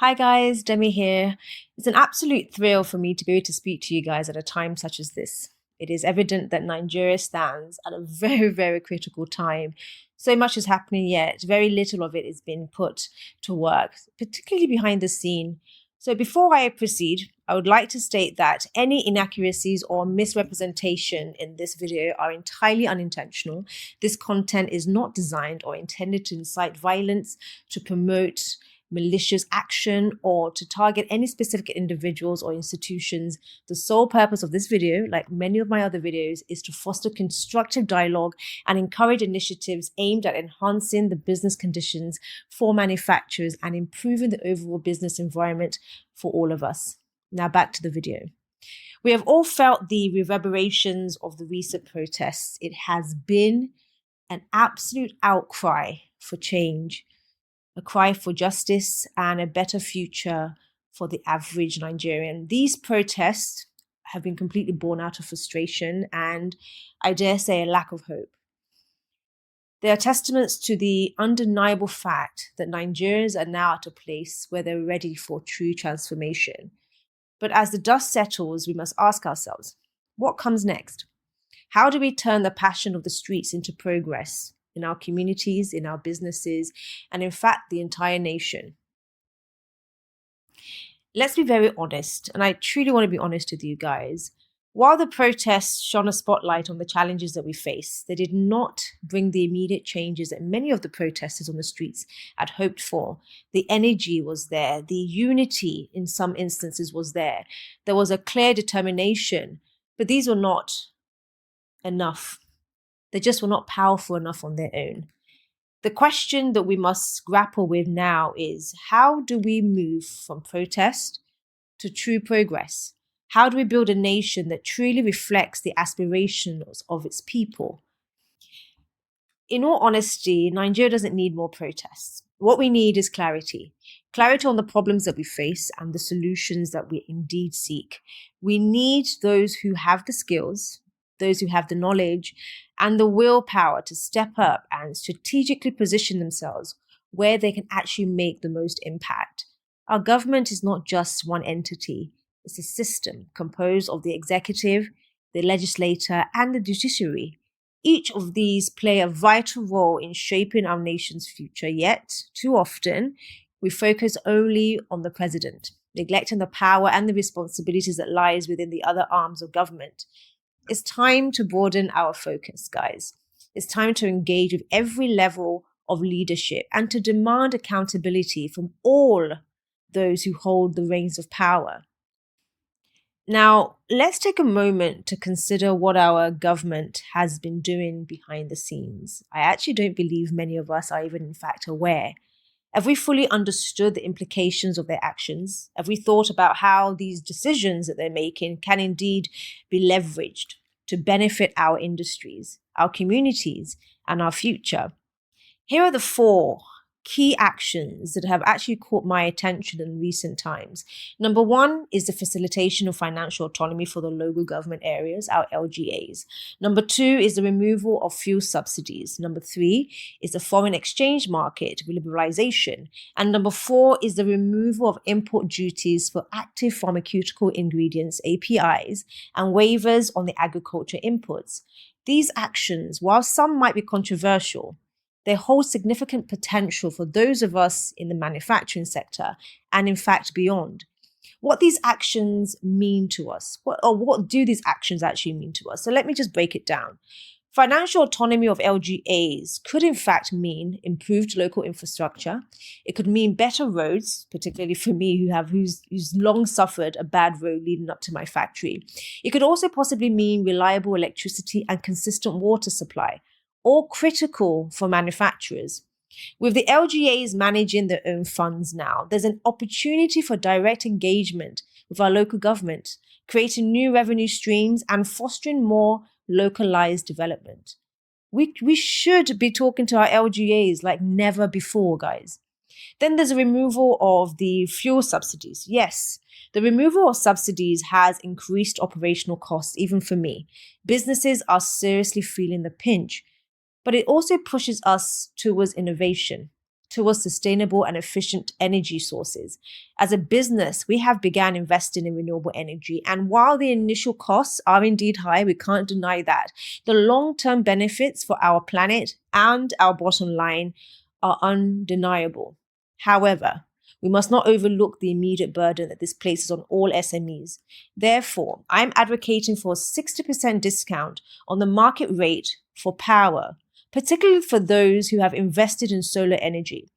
Hi guys, Demi here. It's an absolute thrill for me to be able to speak to you guys at a time such as this. It is evident that Nigeria stands at a very, very critical time. So much is happening yet, very little of it is being put to work, particularly behind the scene. So before I proceed, I would like to state that any inaccuracies or misrepresentation in this video are entirely unintentional. This content is not designed or intended to incite violence, to promote malicious action, or to target any specific individuals or institutions. The sole purpose of this video, like many of my other videos, is to foster constructive dialogue and encourage initiatives aimed at enhancing the business conditions for manufacturers and improving the overall business environment for all of us. Now back to the video. We have all felt the reverberations of the recent protests. It has been an absolute outcry for change, a cry for justice and a better future for the average Nigerian. These protests have been completely born out of frustration and, I dare say, a lack of hope. They are testaments to the undeniable fact that Nigerians are now at a place where they're ready for true transformation. But as the dust settles, we must ask ourselves, what comes next? How do we turn the passion of the streets into progress in our communities, in our businesses, and in fact, the entire nation? Let's be very honest, and I truly want to be honest with you guys. While the protests shone a spotlight on the challenges that we face, they did not bring the immediate changes that many of the protesters on the streets had hoped for. The energy was there. The unity in some instances was there. There was a clear determination, but these were not enough. They just were not powerful enough on their own. The question that we must grapple with now is, how do we move from protest to true progress? How do we build a nation that truly reflects the aspirations of its people? In all honesty, Nigeria doesn't need more protests. What we need is clarity. Clarity on the problems that we face and the solutions that we indeed seek. We need those who have the skills, those who have the knowledge and the willpower to step up and strategically position themselves where they can actually make the most impact. Our government is not just one entity. It's a system composed of the executive, the legislature, and the judiciary. Each of these play a vital role in shaping our nation's future, yet too often we focus only on the president, neglecting the power and the responsibilities that lies within the other arms of government. It's time to broaden our focus, guys. It's time to engage with every level of leadership and to demand accountability from all those who hold the reins of power. Now, let's take a moment to consider what our government has been doing behind the scenes. I actually don't believe many of us are even in fact aware. Have we fully understood the implications of their actions? Have we thought about how these decisions that they're making can indeed be leveraged to benefit our industries, our communities, and our future? Here are the 4 key actions that have actually caught my attention in recent times. Number 1 is the facilitation of financial autonomy for the local government areas, our LGAs. Number 2 is the removal of fuel subsidies. Number 3 is the foreign exchange market liberalization. And number 4 is the removal of import duties for active pharmaceutical ingredients, APIs, and waivers on the agriculture inputs. These actions, while some might be controversial, they hold significant potential for those of us in the manufacturing sector and in fact beyond. What these actions mean to us, what do these actions actually mean to us? So let me just break it down. Financial autonomy of LGAs could in fact mean improved local infrastructure. It could mean better roads, particularly for me who's long suffered a bad road leading up to my factory. It could also possibly mean reliable electricity and consistent water supply, all critical for manufacturers. With the LGAs managing their own funds now, there's an opportunity for direct engagement with our local government, creating new revenue streams and fostering more localized development. We should be talking to our LGAs like never before, guys. Then there's a removal of the fuel subsidies. Yes, the removal of subsidies has increased operational costs, even for me. Businesses are seriously feeling the pinch. But it also pushes us towards innovation. towards sustainable and efficient energy sources. As a business, we have begun investing in renewable energy. And while the initial costs are indeed high, we can't deny that, the long-term benefits for our planet and our bottom line are undeniable. However, we must not overlook the immediate burden that this places on all SMEs. Therefore, I'm advocating for a 60% discount on the market rate for power, particularly for those who have invested in solar energy.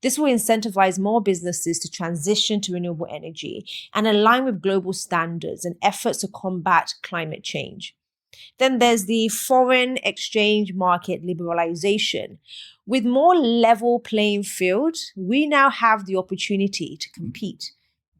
This will incentivize more businesses to transition to renewable energy and align with global standards and efforts to combat climate change. Then there's the foreign exchange market liberalization. With more level playing field, we now have the opportunity to compete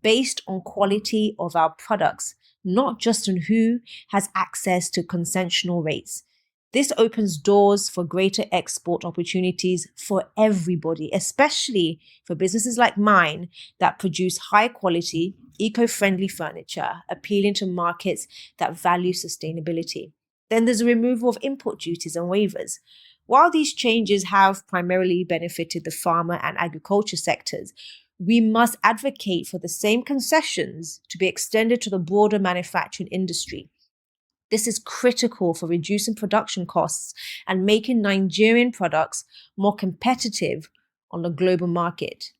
based on quality of our products, not just on who has access to concessional rates. This opens doors for greater export opportunities for everybody, especially for businesses like mine that produce high quality, eco-friendly furniture, appealing to markets that value sustainability. Then there's the removal of import duties and waivers. While these changes have primarily benefited the farmer and agriculture sectors, we must advocate for the same concessions to be extended to the broader manufacturing industry. This is critical for reducing production costs and making Nigerian products more competitive on the global market.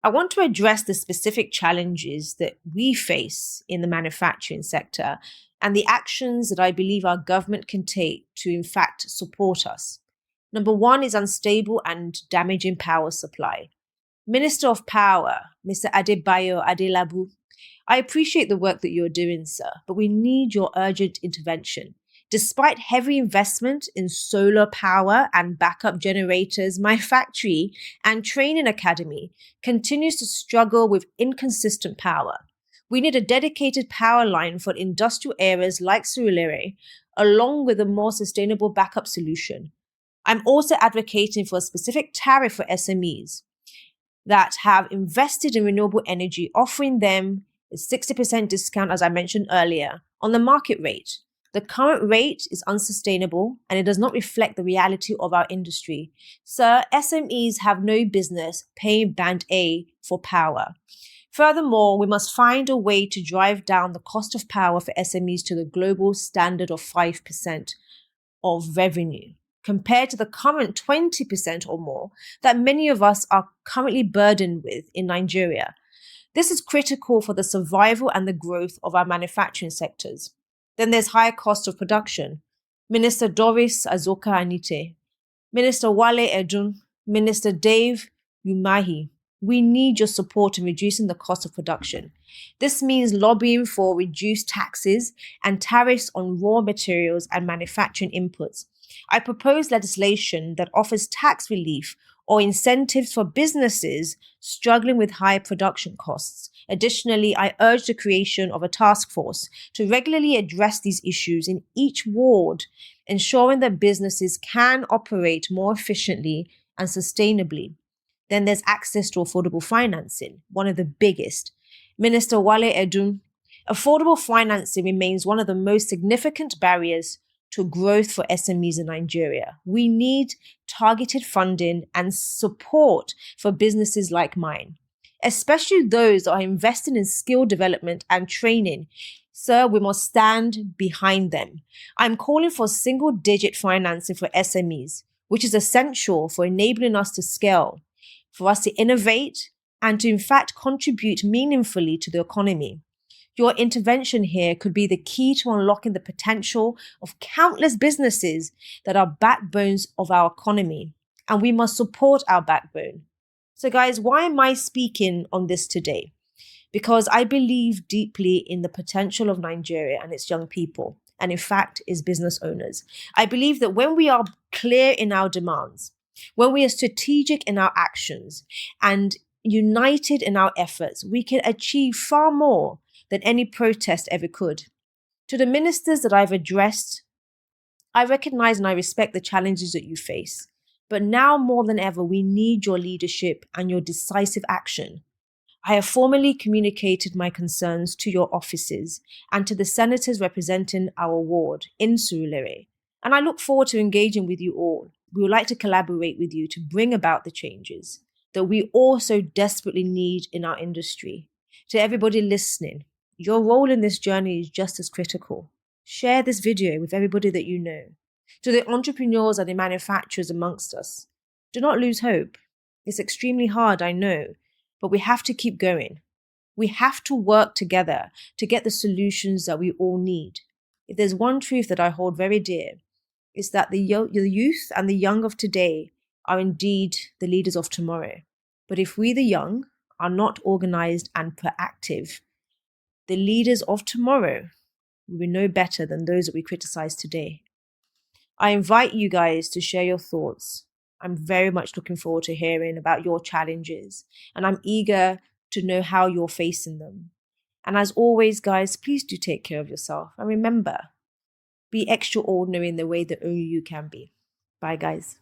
I want to address the specific challenges that we face in the manufacturing sector and the actions that I believe our government can take to, in fact, support us. Number one is unstable and damaging power supply. Minister of Power, Mr. Adebayo Adelabu, I appreciate the work that you're doing, sir, but we need your urgent intervention. Despite heavy investment in solar power and backup generators, my factory and training academy continues to struggle with inconsistent power. We need a dedicated power line for industrial areas like Surulere, along with a more sustainable backup solution. I'm also advocating for a specific tariff for SMEs that have invested in renewable energy, offering them a 60% discount, as I mentioned earlier, on the market rate. The current rate is unsustainable and it does not reflect the reality of our industry. Sir, SMEs have no business paying Band A for power. Furthermore, we must find a way to drive down the cost of power for SMEs to the global standard of 5% of revenue, compared to the current 20% or more that many of us are currently burdened with in Nigeria. This is critical for the survival and the growth of our manufacturing sectors. Then there's higher cost of production. Minister Doris Azoka Anite, Minister Wale Edun, Minister Dave Umahi, we need your support in reducing the cost of production. This means lobbying for reduced taxes and tariffs on raw materials and manufacturing inputs. I propose legislation that offers tax relief or incentives for businesses struggling with high production costs. Additionally, I urge the creation of a task force to regularly address these issues in each ward, ensuring that businesses can operate more efficiently and sustainably. Then there's access to affordable financing, one of the biggest. Minister Wale Edun, affordable financing remains one of the most significant barriers to growth for SMEs in Nigeria. We need targeted funding and support for businesses like mine, especially those that are investing in skill development and training. Sir, we must stand behind them. I'm calling for single-digit financing for SMEs, which is essential for enabling us to scale, for us to innovate, and to in fact contribute meaningfully to the economy. Your intervention here could be the key to unlocking the potential of countless businesses that are backbones of our economy, and we must support our backbone. So guys, why am I speaking on this today? Because I believe deeply in the potential of Nigeria and its young people, and in fact, its business owners. I believe that when we are clear in our demands, when we are strategic in our actions, and united in our efforts, we can achieve far more than any protest ever could. To the ministers that I've addressed, I recognize and I respect the challenges that you face. But now more than ever, we need your leadership and your decisive action. I have formally communicated my concerns to your offices and to the senators representing our ward in Surulere, and I look forward to engaging with you all. We would like to collaborate with you to bring about the changes. that we also desperately need in our industry. To everybody listening, your role in this journey is just as critical. Share this video with everybody that you know. To the entrepreneurs and the manufacturers amongst us, do not lose hope. It's extremely hard, I know, but we have to keep going. We have to work together to get the solutions that we all need. If there's one truth that I hold very dear, it's that the youth and the young of today are indeed the leaders of tomorrow. But if we, the young, are not organized and proactive, the leaders of tomorrow will be no better than those that we criticize today. I invite you guys to share your thoughts. I'm very much looking forward to hearing about your challenges, and I'm eager to know how you're facing them. And as always, guys, please do take care of yourself. And remember, be extraordinary in the way that only you can be. Bye, guys.